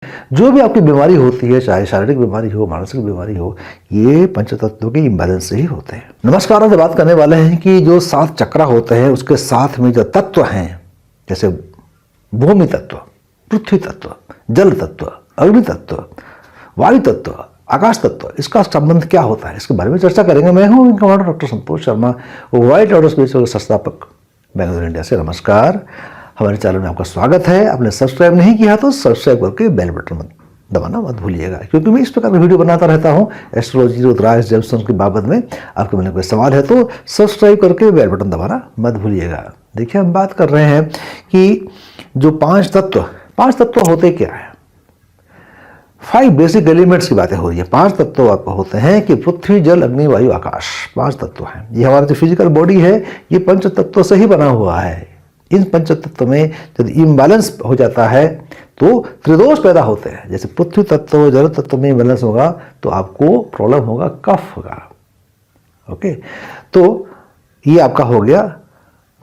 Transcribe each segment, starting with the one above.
जो भी आपकी बीमारी होती है, चाहे शारीरिक बीमारी हो, मानसिक बीमारी हो, ये पंचतत्वों के इम्बैलेंस से ही होते हैं। नमस्कार, आज बात करने वाले हैं कि जो 7 चक्र होते हैं उसके साथ में जो तत्व हैं, जैसे भूमि तत्व, पृथ्वी तत्व, जल तत्व, अग्नि तत्व, वायु तत्व, आकाश तत्व, इसका संबंध क्या होता है, इसके बारे में चर्चा करेंगे। मैं हूँ इनका doctor Santosh Sharma, white order spiritual संस्थापक, बेंगलुरु इंडिया से। नमस्कार, हमारे चैनल में आपका स्वागत है। आपने सब्सक्राइब नहीं किया तो सब्सक्राइब करके बेल बटन मत दबाना मत भूलिएगा, क्योंकि मैं इस प्रकार की वीडियो बनाता रहता हूँ एस्ट्रोलॉजी, रुद्राक्ष, जेमस्टोन्स की बाबत में। आपके मन में कोई सवाल है तो सब्सक्राइब करके बेल बटन दबाना मत भूलिएगा। देखिए, हम बात कर रहे हैं कि जो 5 तत्व होते क्या है। 5 बेसिक एलिमेंट्स की बातें हो रही है। 5 तत्व आपको होते हैं कि पृथ्वी, जल, अग्नि, वायु, आकाश, 5 तत्व हैं। ये हमारा जो फिजिकल बॉडी है ये पंच तत्व से ही बना हुआ है। इन पंच तत्व में यदि इम्बैलेंस हो जाता है तो त्रिदोष पैदा होते हैं। जैसे पृथ्वी तत्व, जल तत्व में इम्बैलेंस होगा तो आपको प्रॉब्लम होगा, कफ होगा। ओके, तो ये आपका हो गया।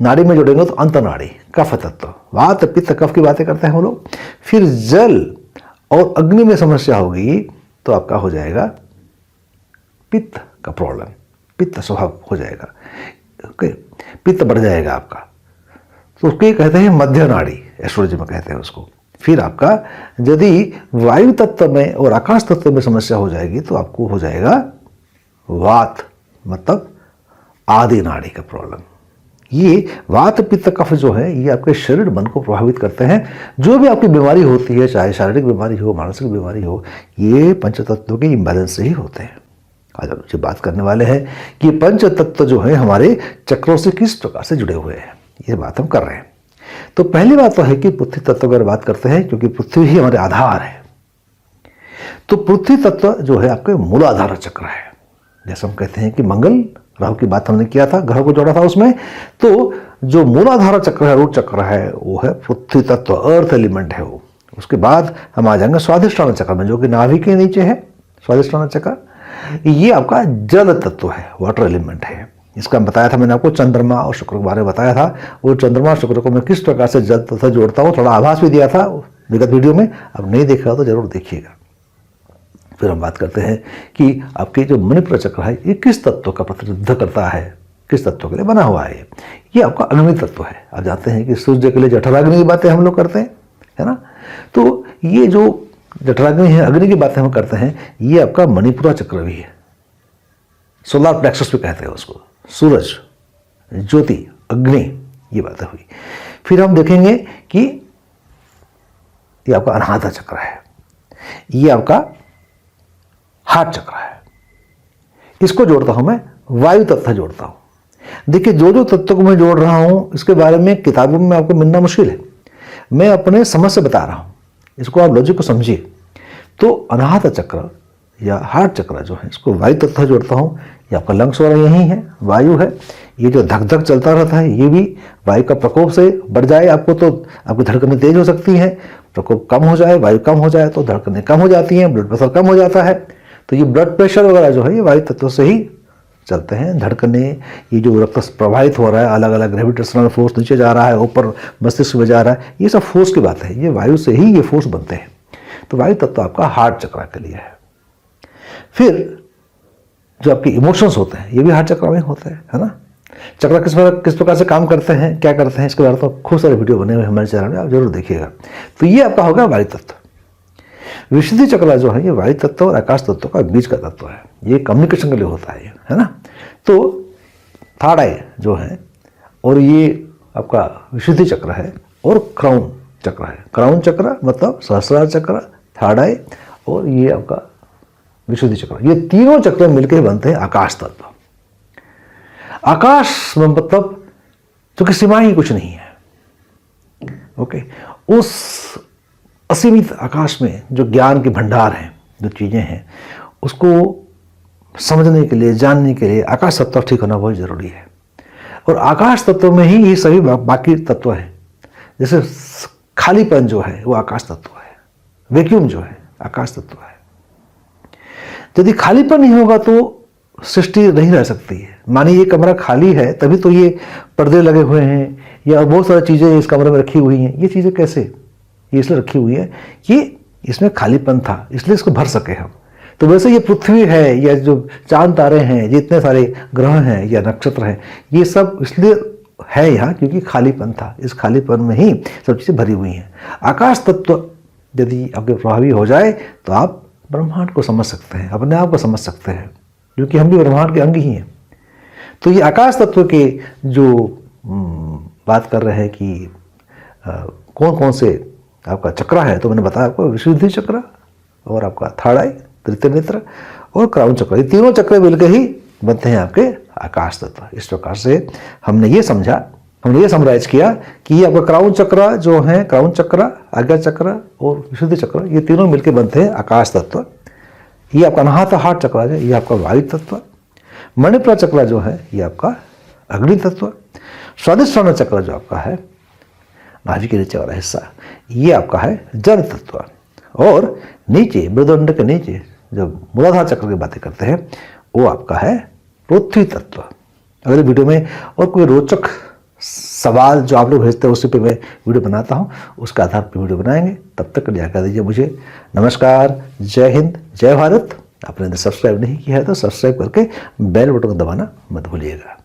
नाड़ी में जोड़ेंगे तो अंतनाड़ी, कफ तत्व, वात, पित्त, कफ की बातें करते हैं हम लोग। फिर जल और अग्नि में समस्या होगी तो आपका हो जाएगा पित्त का प्रॉब्लम, पित्त स्वभाव हो जाएगा। ओके, पित्त बढ़ जाएगा आपका, तो उसको कहते हैं मध्य नाड़ी, एस्ट्रोलॉजी में कहते हैं उसको। फिर आपका यदि वायु तत्व में और आकाश तत्व में समस्या हो जाएगी तो आपको हो जाएगा वात, मतलब आदि नाड़ी का प्रॉब्लम। ये वात, पित्त, कफ जो है ये आपके शरीर, मन को प्रभावित करते हैं। जो भी आपकी बीमारी होती है, चाहे शारीरिक बीमारी हो, मानसिक बीमारी हो, ये पंचतत्वों के इम्बैलेंस से ही होते हैं। आज हम जो बात करने वाले हैं कि पंच तत्व जो है हमारे चक्रों से किस प्रकार से जुड़े हुए हैं, ये बात हम कर रहे हैं। तो पहली बात तो है कि पृथ्वी तत्व की बात करते हैं, क्योंकि पृथ्वी ही हमारे आधार है। तो पृथ्वी तत्व जो है आपके मूलाधार चक्र है। जैसे हम कहते हैं कि मंगल राहु की बात हमने किया था, ग्रहों को जोड़ा था उसमें, तो जो मूलाधार चक्र है, रूट चक्र है, वो है पृथ्वी तत्व, अर्थ एलिमेंट है वो। उसके बाद हम आ जाएंगे स्वादिष्ठान चक्र में, जो कि नाभि के नीचे है स्वादिष्ठान चक्र। ये आपका जल तत्व है, वाटर एलिमेंट है। इसका बताया था मैंने आपको, चंद्रमा और शुक्र के बारे में बताया था। वो चंद्रमा और शुक्र को मैं किस प्रकार से जल तत्व जोड़ता हूँ, थोड़ा आभास भी दिया था विगत वीडियो में। अब नहीं देखा तो जरूर देखिएगा। फिर हम बात करते हैं कि आपके जो मणिपुर चक्र है ये किस तत्व का प्रतिनिधित्व करता है, किस तत्व के लिए बना हुआ है। ये आपका अग्नि तत्व है। आप जानते हैं कि सूर्य के लिए जठराग्नि की बातें हम लोग करते हैं, है ना। तो ये जो जठराग्नि है, अग्नि की बातें हम करते हैं, ये आपका मणिपुरा चक्र भी है। सोलर प्लेक्सस भी कहते हैं उसको, सूरज, ज्योति, अग्नि, ये बातें हुई। फिर हम देखेंगे कि ये आपका अनाहता चक्र है, ये आपका हार्ट चक्र है। इसको जोड़ता हूं मैं, वायु तत्व जोड़ता हूं। देखिए, जो तत्व को मैं जोड़ रहा हूं इसके बारे में किताबों में आपको मिलना मुश्किल है। मैं अपने समझ से बता रहा हूं, इसको आप लॉजिक को समझिए। तो अनाहता चक्र या हार्ट चक्र जो है, इसको वायु तत्व जोड़ता हूं। ये आपका लंग्स वाला यही है, वायु है। ये जो धक धक चलता रहता है, ये भी वायु का प्रकोप से बढ़ जाए आपको तो आपकी धड़कनें तेज हो सकती हैं। प्रकोप कम हो जाए, वायु कम हो जाए तो धड़कनें कम हो जाती हैं, ब्लड प्रेशर कम हो जाता है। तो ये ब्लड प्रेशर वगैरह जो है ये वायु तत्व से ही चलते हैं। धड़कनें, ये जो रक्त प्रवाहित हो रहा है, अलग अलग ग्रेविटेशनल फोर्स नीचे जा रहा है, ऊपर मस्तिष्क में जा रहा है, ये सब फोर्स की बात है। ये वायु से ही ये फोर्स बनते हैं। तो वायु तत्व आपका हार्ट चक्र के लिए है। फिर जो आपके इमोशंस होते हैं ये भी हार्ट चक्र में होते हैं, है ना। चक्र किस प्रकार से काम करते हैं, क्या करते हैं, इसके बारे में खूब सारे वीडियो बने हुए हमारे चैनल में, आप जरूर देखिएगा। तो ये आपका होगा वायु तत्व। विशुद्धि चक्र जो है ये वायु तत्व और आकाश तत्व का बीच का तत्व है। ये कम्युनिकेशन के लिए होता है ना। तो थर्ड आई जो है, और ये आपका विशुद्धि चक्र है, और क्राउन चक्र है। क्राउन चक्र मतलब सहस्रार चक्र, थर्ड आई, और ये आपका विशुद्धि चक्र। ये तीनों चक्र मिलकर बनते हैं आकाश तत्व। आकाश मतलब चूंकि सीमा ही कुछ नहीं है। ओके, उस असीमित आकाश में जो ज्ञान के भंडार हैं, जो चीजें हैं, उसको समझने के लिए, जानने के लिए आकाश तत्व ठीक होना बहुत जरूरी है। और आकाश तत्व में ही ये सभी बाकी तत्व हैं। जैसे खालीपन जो है वो आकाश तत्व है, वैक्यूम जो है आकाश तत्व है। यदि खालीपन नहीं होगा तो सृष्टि नहीं रह सकती है। मानिए ये कमरा खाली है, तभी तो ये पर्दे लगे हुए हैं या बहुत सारी चीज़ें इस कमरे में रखी हुई हैं। ये चीज़ें कैसे, ये इसलिए रखी हुई है कि इसमें खालीपन था, इसलिए इसको भर सके हम। तो वैसे ये पृथ्वी है या जो चांद तारे हैं, जितने सारे ग्रह हैं या नक्षत्र हैं, ये सब इसलिए है यहाँ क्योंकि खालीपन था। इस खालीपन में ही सब चीज़ें भरी हुई हैं। आकाश तत्व यदि आपके प्रभावी हो जाए तो आप ब्रह्मांड को समझ सकते हैं, अपने आप को समझ सकते हैं, क्योंकि हम भी ब्रह्मांड के अंग ही हैं। तो ये आकाश तत्व के जो बात कर रहे हैं कि कौन कौन से आपका चक्र है, तो मैंने बताया आपको विशुद्धि चक्र और आपका थर्ड आई, तृतीय नेत्र और क्राउन चक्र, ये तीनों चक्र मिलकर ही बनते हैं आपके आकाश तत्व। इस प्रकार से हमने ये समझा, हमने ये समराइज किया कि ये आपका क्राउन चक्र जो है, क्राउन चक्र, आज्ञा चक्र और विशुद्धि चक्र, ये तीनों मिलकर बनते हैं आकाश तत्व। ये आपका अनाहत हार्ट चक्र है, ये आपका वायु तत्व। मणिपुर चक्र जो है ये आपका अग्नि तत्व। स्वादिष्ठान चक्र जो आपका है नाभि के नीचे वाला हिस्सा, ये आपका है जल तत्व। और नीचे मृदुदंड के नीचे जो मूलाधार चक्र की बातें करते हैं वो आपका है पृथ्वी तत्व। अगले वीडियो में और कोई रोचक सवाल जो आप लोग भेजते हैं उसी पे मैं वीडियो बनाता हूँ, उसके आधार पर वीडियो बनाएंगे। तब तक लिया कर दीजिए मुझे नमस्कार, जय हिंद, जय भारत। आपने सब्सक्राइब नहीं किया है तो सब्सक्राइब करके बेल बटन को दबाना मत भूलिएगा।